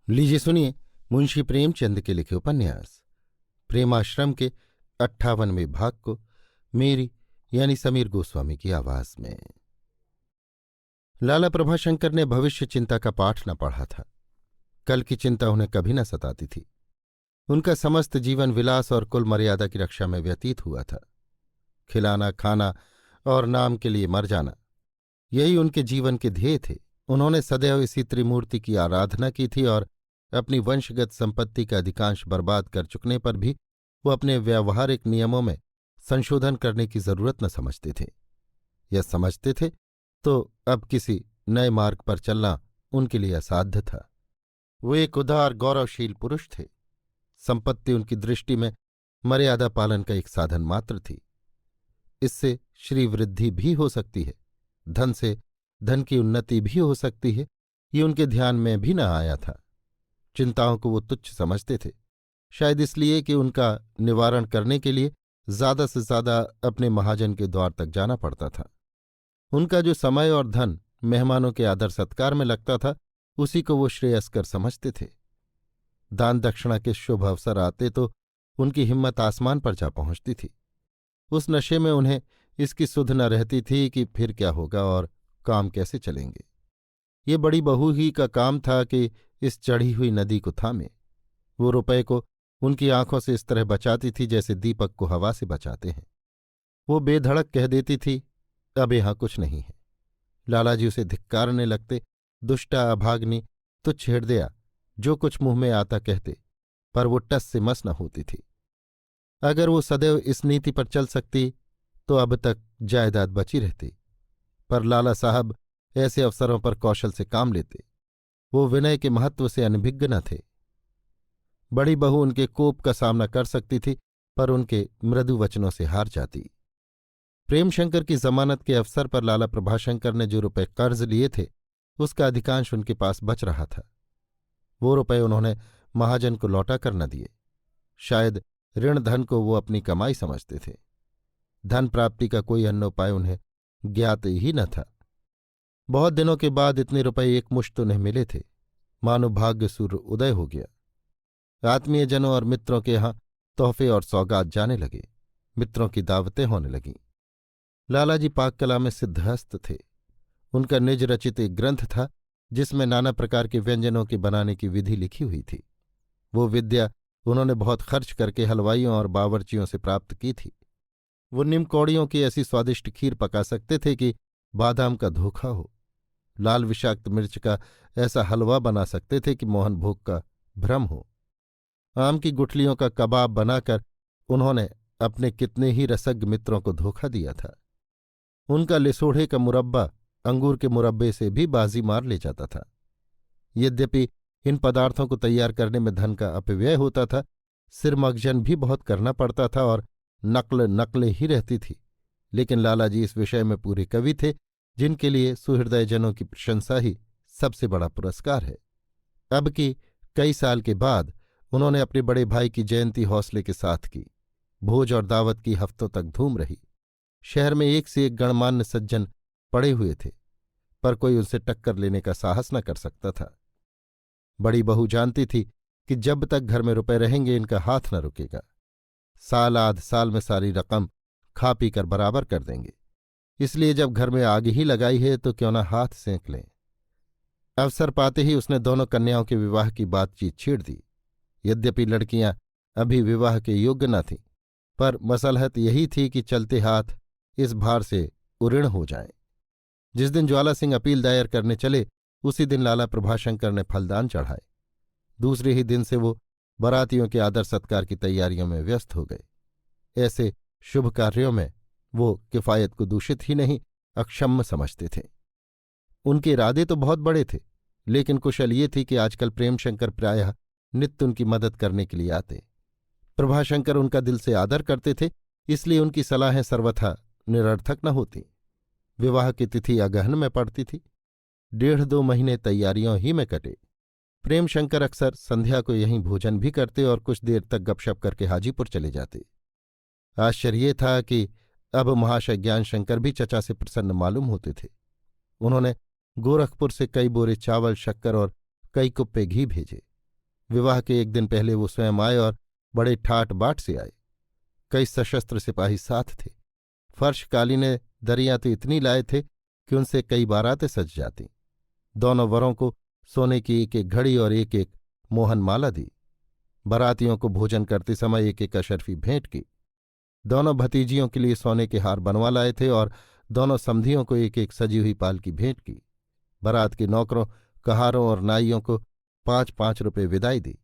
लीजिए सुनिए मुंशी प्रेमचंद के लिखे उपन्यास प्रेमाश्रम के 58वें भाग को मेरी यानी समीर गोस्वामी की आवाज में। लाला प्रभाशंकर ने भविष्य चिंता का पाठ न पढ़ा था। कल की चिंता उन्हें कभी न सताती थी। उनका समस्त जीवन विलास और कुल मर्यादा की रक्षा में व्यतीत हुआ था। खिलाना, खाना और नाम के लिए मर जाना, यही उनके जीवन के ध्येय थे। उन्होंने सदैव इसी त्रिमूर्ति की आराधना की थी और अपनी वंशगत संपत्ति का अधिकांश बर्बाद कर चुकने पर भी वो अपने व्यावहारिक नियमों में संशोधन करने की जरूरत न समझते थे। या समझते थे तो अब किसी नए मार्ग पर चलना उनके लिए असाध्य था। वो एक उदार गौरवशील पुरुष थे। संपत्ति उनकी दृष्टि में मर्यादा पालन का एक साधन मात्र थी। इससे श्रीवृद्धि भी हो सकती है, धन से धन की उन्नति भी हो सकती है, ये उनके ध्यान में भी न आया था। चिंताओं को वो तुच्छ समझते थे, शायद इसलिए कि उनका निवारण करने के लिए ज्यादा से ज्यादा अपने महाजन के द्वार तक जाना पड़ता था। उनका जो समय और धन मेहमानों के आदर सत्कार में लगता था, उसी को वो श्रेयस्कर समझते थे। दान दक्षिणा के शुभ अवसर आते तो उनकी हिम्मत आसमान पर जा पहुंचती थी। उस नशे में उन्हें इसकी सुध न रहती थी कि फिर क्या होगा और काम कैसे चलेंगे। ये बड़ी बहू ही का काम था कि इस चढ़ी हुई नदी को थामे। वो रुपए को उनकी आंखों से इस तरह बचाती थी जैसे दीपक को हवा से बचाते हैं। वो बेधड़क कह देती थी, अब यहां कुछ नहीं है। लालाजी उसे धिक्कारने लगते, दुष्टा, अभाग्नि, तुच्छ हृदया, जो कुछ मुंह में आता कहते, पर वो टस से मस न होती थी। अगर वो सदैव इस नीति पर चल सकती तो अब तक जायदाद बची रहती, पर लाला साहब ऐसे अवसरों पर कौशल से काम लेते। वो विनय के महत्व से अनभिज्ञ न थे। बड़ी बहू उनके कोप का सामना कर सकती थी, पर उनके मृदु वचनों से हार जाती। प्रेमशंकर की जमानत के अवसर पर लाला प्रभाशंकर ने जो रुपए कर्ज लिए थे, उसका अधिकांश उनके पास बच रहा था। वो रुपए उन्होंने महाजन को लौटा कर न दिए। शायद ऋण धन को वो अपनी कमाई समझते थे। धन प्राप्ति का कोई अन्य उपाय उन्हें ज्ञात ही न था। बहुत दिनों के बाद इतने रुपए एकमुश्त उन्हें मिले थे, मानो भाग्य सूर्य उदय हो गया। आत्मीयजनों और मित्रों के यहाँ तोहफे और सौगात जाने लगे। मित्रों की दावतें होने लगीं। लालाजी पाककला में सिद्धहस्त थे। उनका निज रचित एक ग्रंथ था जिसमें नाना प्रकार के व्यंजनों के बनाने की विधि लिखी हुई थी। वो विद्या उन्होंने बहुत खर्च करके हलवाइयों और बावर्चियों से प्राप्त की थी। वो निमकौड़ियों की ऐसी स्वादिष्ट खीर पका सकते थे कि बादाम का धोखा हो। लाल विषाक्त मिर्च का ऐसा हलवा बना सकते थे कि मोहन भोग का भ्रम हो। आम की गुठलियों का कबाब बनाकर उन्होंने अपने कितने ही रसज्ञ मित्रों को धोखा दिया था। उनका लिसोढ़े का मुरब्बा अंगूर के मुरब्बे से भी बाजी मार ले जाता था। यद्यपि इन पदार्थों को तैयार करने में धन का अपव्यय होता था, सिरमगजन भी बहुत करना पड़ता था और नकलें ही रहती थी, लेकिन लालाजी इस विषय में पूरे कवि थे, जिनके लिए सुहृदयजनों की प्रशंसा ही सबसे बड़ा पुरस्कार है। अब की कई साल के बाद उन्होंने अपने बड़े भाई की जयंती हौसले के साथ की। भोज और दावत की हफ्तों तक धूम रही। शहर में एक से एक गणमान्य सज्जन पड़े हुए थे, पर कोई उनसे टक्कर लेने का साहस न कर सकता था। बड़ी बहू जानती थी कि जब तक घर में रुपए रहेंगे इनका हाथ न रुकेगा। साल आध साल में सारी रकम खा पी कर बराबर कर देंगे, इसलिए जब घर में आग ही लगाई है तो क्यों न हाथ सेंक लें। अवसर पाते ही उसने दोनों कन्याओं के विवाह की बातचीत छेड़ दी। यद्यपि लड़कियां अभी विवाह के योग्य न थीं, पर मसलहत यही थी कि चलते हाथ इस भार से उऋण हो जाएं। जिस दिन ज्वाला सिंह अपील दायर करने चले, उसी दिन लाला प्रभाशंकर ने फलदान चढ़ाए। दूसरे ही दिन से वो बारातियों के आदर सत्कार की तैयारियों में व्यस्त हो गए। ऐसे शुभ कार्यों में वो किफायत को दूषित ही नहीं, अक्षम्य समझते थे। उनके इरादे तो बहुत बड़े थे, लेकिन कुशल ये थी कि आजकल प्रेमशंकर प्रायः नित्य उनकी मदद करने के लिए आते। प्रभाशंकर उनका दिल से आदर करते थे, इसलिए उनकी सलाहें सर्वथा निरर्थक न होती। विवाह की तिथि अगहन में पड़ती थी। 1.5-2 महीने तैयारियों ही में कटे। प्रेमशंकर अक्सर संध्या को यहीं भोजन भी करते और कुछ देर तक गपशप करके हाजीपुर चले जाते। आश्चर्य ये था कि अब महाशय ज्ञानशंकर भी चचा से प्रसन्न मालूम होते थे। उन्होंने गोरखपुर से कई बोरे चावल, शक्कर और कई कुप्पे घी भेजे। विवाह के एक दिन पहले वो स्वयं आए और बड़े ठाट बाट से आए। कई सशस्त्र सिपाही साथ थे। फर्श कालीने दरियां तो इतनी लाए थे कि उनसे कई बारातें सज जाती। दोनों वरों को सोने की एक एक घड़ी और एक एक मोहन माला दी। बारातियों को भोजन करते समय एक एक अशर्फी भेंट की। दोनों भतीजियों के लिए सोने के हार बनवा लाए थे और दोनों समधियों को एक एक सजी हुई पालकी भेंट की। बारात के नौकरों, कहारों और नाइयों को 5-5 रुपये विदाई दी।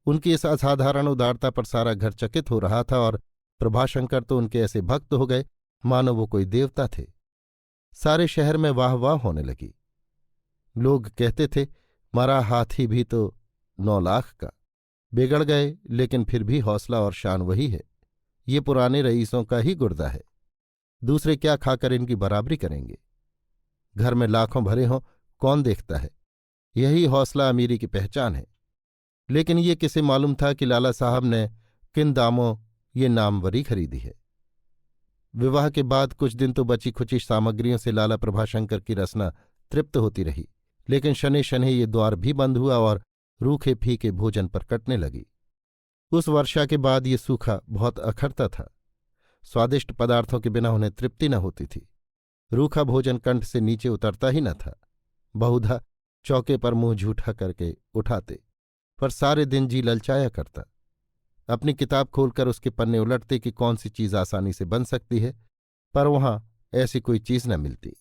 उनकी इस असाधारण उदारता पर सारा घर चकित हो रहा था और प्रभाशंकर तो उनके ऐसे भक्त हो गए मानो वो कोई देवता थे। सारे शहर में वाह वाह होने लगी। लोग कहते थे, मरा हाथी भी तो 9 लाख का। बिगड़ गए लेकिन फिर भी हौसला और शान वही है। ये पुराने रईसों का ही गुर्दा है। दूसरे क्या खाकर इनकी बराबरी करेंगे। घर में लाखों भरे हों, कौन देखता है। यही हौसला अमीरी की पहचान है। लेकिन ये किसे मालूम था कि लाला साहब ने किन दामों ये नामवरी खरीदी है। विवाह के बाद कुछ दिन तो बची खुची सामग्रियों से लाला प्रभाशंकर की रसना तृप्त होती रही, लेकिन शनि शनि ये द्वार भी बंद हुआ और रूखे फीके भोजन पर कटने लगी। उस वर्षा के बाद ये सूखा बहुत अखरता था। स्वादिष्ट पदार्थों के बिना उन्हें तृप्ति न होती थी। रूखा भोजन कंठ से नीचे उतरता ही न था। बहुधा चौके पर मुंह झूठा करके उठाते, पर सारे दिन जी ललचाया करता। अपनी किताब खोलकर उसके पन्ने उलटते कि कौन सी चीज आसानी से बन सकती है, पर वहां ऐसी कोई चीज न मिलती।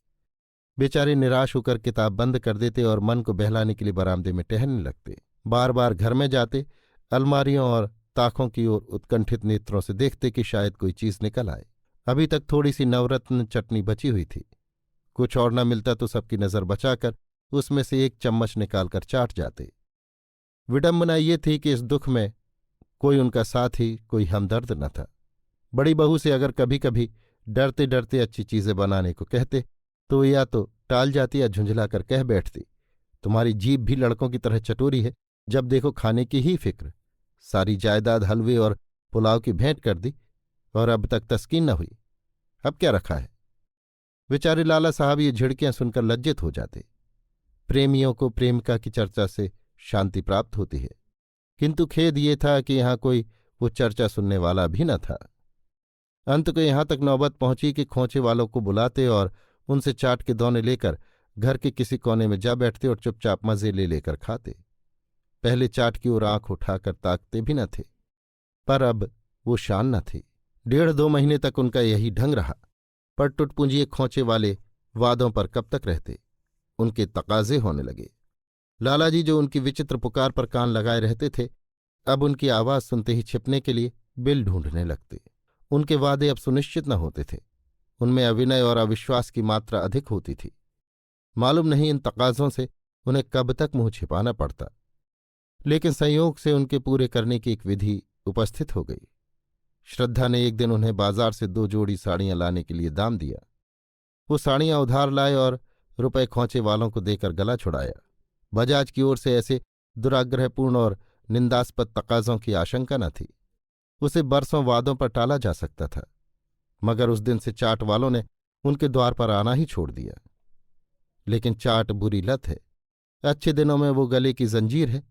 बेचारे निराश होकर किताब बंद कर देते और मन को बहलाने के लिए बरामदे में टहलने लगते। बार बार घर में जाते, अलमारियों और ताकों की ओर उत्कंठित नेत्रों से देखते कि शायद कोई चीज निकल आए। अभी तक थोड़ी सी नवरत्न चटनी बची हुई थी। कुछ और न मिलता तो सबकी नजर बचाकर उसमें से एक चम्मच निकालकर चाट जाते। विडंबना ये थी कि इस दुख में कोई उनका साथी, कोई हमदर्द न था। बड़ी बहू से अगर कभी कभी डरते डरते अच्छी चीजें बनाने को कहते तो या तो टाल जाती या झुंझलाकर कह बैठती, तुम्हारी जीभ भी लड़कों की तरह चटोरी है, जब देखो खाने की ही फिक्र। सारी जायदाद हलवे और पुलाव की भेंट कर दी और अब तक तस्कीन न हुई, अब क्या रखा है। बेचारे लाला साहब ये झिड़कियां सुनकर लज्जित हो जाते। प्रेमियों को प्रेमिका की चर्चा से शांति प्राप्त होती है, किंतु खेद ये था कि यहां कोई वो चर्चा सुनने वाला भी न था। अंत को यहां तक नौबत पहुंची कि खोंचे वालों को बुलाते और उनसे चाट के दौने लेकर घर के किसी कोने में जा बैठते और चुपचाप मजे ले लेकर खाते। पहले चाट की ओर आंख उठाकर ताकते भी न थे, पर अब वो शान न थी। 1.5-2 महीने तक उनका यही ढंग रहा, पर टुटपुंजिए खोंचे वाले वादों पर कब तक रहते। उनके तकाजे होने लगे। लालाजी जो उनकी विचित्र पुकार पर कान लगाए रहते थे, अब उनकी आवाज सुनते ही छिपने के लिए बिल ढूंढने लगते। उनके वादे अब सुनिश्चित न होते थे। उनमें अविनय और अविश्वास की मात्रा अधिक होती थी। मालूम नहीं इन तकाजों से उन्हें कब तक मुंह छिपाना पड़ता, लेकिन संयोग से उनके पूरे करने की एक विधि उपस्थित हो गई। श्रद्धा ने एक दिन उन्हें बाजार से 2 जोड़ी साड़ियां लाने के लिए दाम दिया। वो साड़ियां उधार लाए और रुपए खोंचे वालों को देकर गला छुड़ाया। बजाज की ओर से ऐसे दुराग्रहपूर्ण और निंदास्पद तकाजों की आशंका न थी। उसे बरसों वादों पर टाला जा सकता था, मगर उस दिन से चाट वालों ने उनके द्वार पर आना ही छोड़ दिया। लेकिन चाट बुरी लत है। अच्छे दिनों में वो गले की जंजीर है,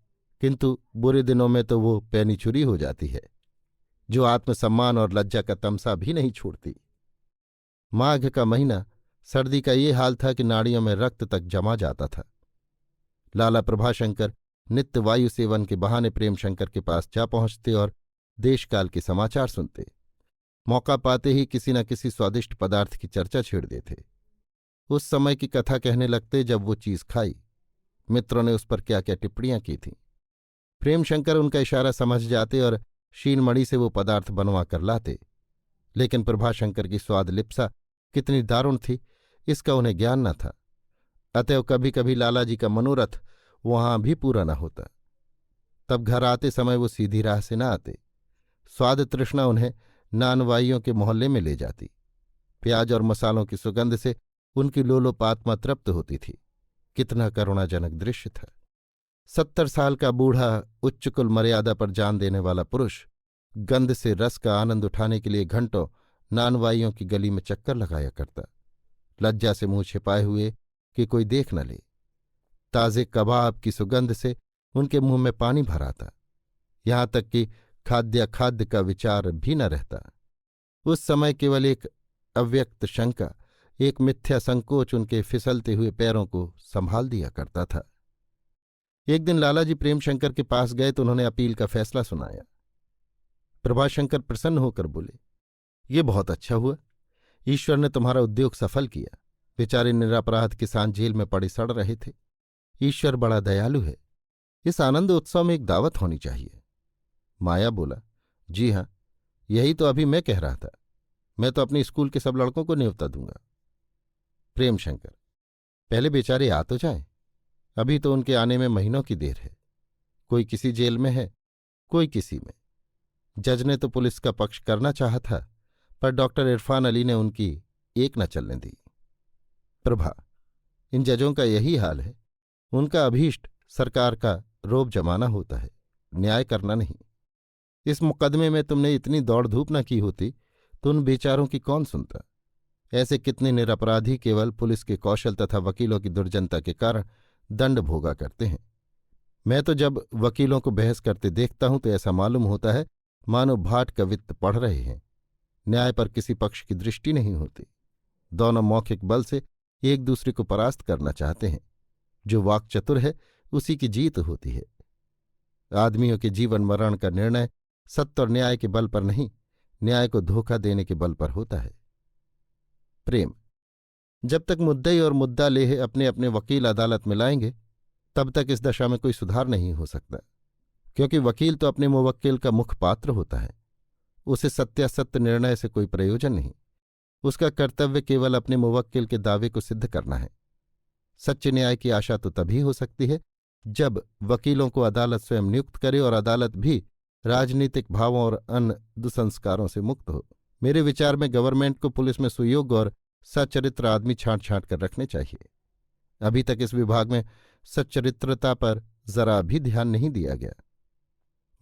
किंतु बुरे दिनों में तो वो पैनी छुरी हो जाती है, जो आत्मसम्मान और लज्जा का तमसा भी नहीं छोड़ती। माघ का महीना, सर्दी का ये हाल था कि नाड़ियों में रक्त तक जमा जाता था। लाला प्रभाशंकर नित्य वायु सेवन के बहाने प्रेमशंकर के पास जा पहुंचते और देशकाल के समाचार सुनते। मौका पाते ही किसी न किसी स्वादिष्ट पदार्थ की चर्चा छेड़ देते। उस समय की कथा कहने लगते जब वो चीज खाई। मित्रों ने उस पर क्या क्या टिप्पणियां की थीं। प्रेमशंकर उनका इशारा समझ जाते और शीलमणि से वो पदार्थ बनवा कर लाते। लेकिन प्रभाशंकर की स्वाद लिप्सा कितनी दारुण थी, इसका उन्हें ज्ञान न था। अतएव कभी कभी लालाजी का मनोरथ वहां भी पूरा न होता। तब घर आते समय वो सीधी राह से न आते। स्वाद तृष्णा उन्हें नानवाइयों के मोहल्ले में ले जाती। प्याज और मसालों की सुगंध से उनकी लोलोपात्मा तृप्त होती थी। कितना करुणाजनक दृश्य था। 70 साल का बूढ़ा उच्च कुल मर्यादा पर जान देने वाला पुरुष गंध से रस का आनंद उठाने के लिए घंटों नानवाइयों की गली में चक्कर लगाया करता, लज्जा से मुंह छिपाए हुए कि कोई देख न ले। ताजे कबाब की सुगंध से उनके मुंह में पानी भर आता। यहां तक कि खाद्याखाद्य का विचार भी न रहता। उस समय केवल एक अव्यक्त शंका, एक मिथ्या संकोच उनके फिसलते हुए पैरों को संभाल दिया करता था। एक दिन लालाजी प्रेमशंकर के पास गए तो उन्होंने अपील का फैसला सुनाया। प्रभाशंकर प्रसन्न होकर बोले, ये बहुत अच्छा हुआ, ईश्वर ने तुम्हारा उद्योग सफल किया। बेचारे निरपराध किसान जेल में पड़े सड़ रहे थे। ईश्वर बड़ा दयालु है। इस आनंद उत्सव में एक दावत होनी चाहिए। माया बोला, जी हाँ, यही तो अभी मैं कह रहा था। मैं तो अपने स्कूल के सब लड़कों को न्योता दूंगा। प्रेमशंकर, पहले बेचारे आ तो जाएं। अभी तो उनके आने में महीनों की देर है। कोई किसी जेल में है, कोई किसी में। जज ने तो पुलिस का पक्ष करना चाहा था, पर डॉक्टर इरफान अली ने उनकी एक न चलने दी। प्रभा, इन जजों का यही हाल है। उनका अभीष्ट सरकार का रोब जमाना होता है, न्याय करना नहीं। इस मुकदमे में तुमने इतनी दौड़ धूप न की होती तो उन बेचारों की कौन सुनता। ऐसे कितने निरपराधी केवल पुलिस के कौशल तथा वकीलों की दुर्जनता के कारण दंड भोगा करते हैं। मैं तो जब वकीलों को बहस करते देखता हूं तो ऐसा मालूम होता है मानो भाट का वित्त पढ़ रहे हैं। न्याय पर किसी पक्ष की दृष्टि नहीं होती। दोनों मौखिक बल से एक दूसरे को परास्त करना चाहते हैं। जो वाक्चतुर है उसी की जीत होती है। आदमियों के जीवन मरण का निर्णय सत्य और न्याय के बल पर नहीं, न्याय को धोखा देने के बल पर होता है। प्रेम, जब तक मुद्दई और मुद्दा लेह अपने अपने वकील अदालत में लाएंगे तब तक इस दशा में कोई सुधार नहीं हो सकता, क्योंकि वकील तो अपने मुवक्किल का मुख्य पात्र होता है। उसे सत्यासत्य निर्णय से कोई प्रयोजन नहीं। उसका कर्तव्य केवल अपने मुवक्किल के दावे को सिद्ध करना है। सच्चे न्याय की आशा तो तभी हो सकती है जब वकीलों को अदालत स्वयं नियुक्त करे और अदालत भी राजनीतिक भावों और अन्य दुसंस्कारों से मुक्त हो। मेरे विचार में गवर्नमेंट को पुलिस में सुयोग्य और सच्चरित्र आदमी छांट छांट कर रखने चाहिए। अभी तक इस विभाग में सच्चरित्रता पर जरा भी ध्यान नहीं दिया गया।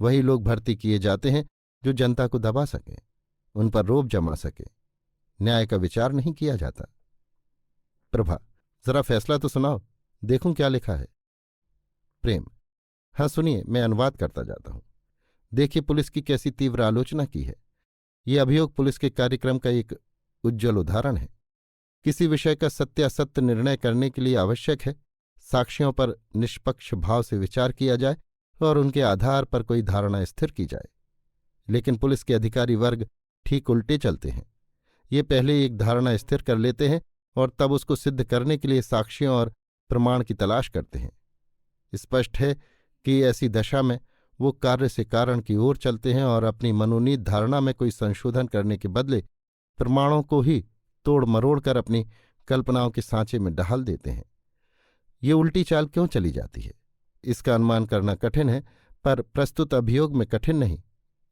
वही लोग भर्ती किए जाते हैं जो जनता को दबा सकें, उन पर रोब जमा सके। न्याय का विचार नहीं किया जाता। प्रभा, जरा फैसला तो सुनाओ, देखूं क्या लिखा है। प्रेम, हाँ सुनिए, मैं अनुवाद करता जाता हूं। देखिए पुलिस की कैसी तीव्र आलोचना की है। ये अभियोग पुलिस के कार्यक्रम का एक उज्ज्वल उदाहरण है। किसी विषय का सत्यासत्य निर्णय करने के लिए आवश्यक है साक्ष्यों पर निष्पक्ष भाव से विचार किया जाए और उनके आधार पर कोई धारणा स्थिर की जाए। लेकिन पुलिस के अधिकारी वर्ग ठीक उल्टे चलते हैं। ये पहले एक धारणा स्थिर कर लेते हैं और तब उसको सिद्ध करने के लिए साक्ष्यों और प्रमाण की तलाश करते हैं। स्पष्ट है कि ऐसी दशा में वो कार्य से कारण की ओर चलते हैं और अपनी मनोनीत धारणा में कोई संशोधन करने के बदले प्रमाणों को ही तोड़ मरोड़ कर अपनी कल्पनाओं के सांचे में ढाल देते हैं। ये उल्टी चाल क्यों चली जाती है, इसका अनुमान करना कठिन है, पर प्रस्तुत अभियोग में कठिन नहीं।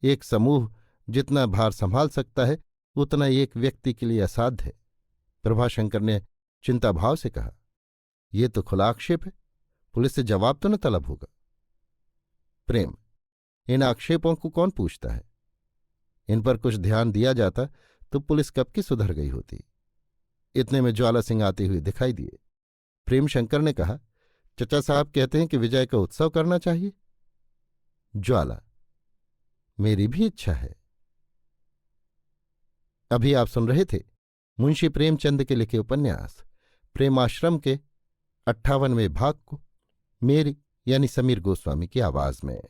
एक समूह जितना भार संभाल सकता है उतना एक व्यक्ति के लिए असाध्य है। प्रभाशंकर ने चिंताभाव से कहा, ये तो खुला आक्षेप है, पुलिस से जवाब तो न तलब होगा। प्रेम, इन आक्षेपों को कौन पूछता है? इन पर कुछ ध्यान दिया जाता तो पुलिस कब की सुधर गई होती। इतने में ज्वाला सिंह आते हुए दिखाई दिए। प्रेमशंकर ने कहा, चचा साहब कहते हैं कि विजय का उत्सव करना चाहिए। ज्वाला, मेरी भी इच्छा है। अभी आप सुन रहे थे मुंशी प्रेमचंद के लिखे उपन्यास प्रेमाश्रम के 58वें भाग को मेरी यानी समीर गोस्वामी की आवाज में।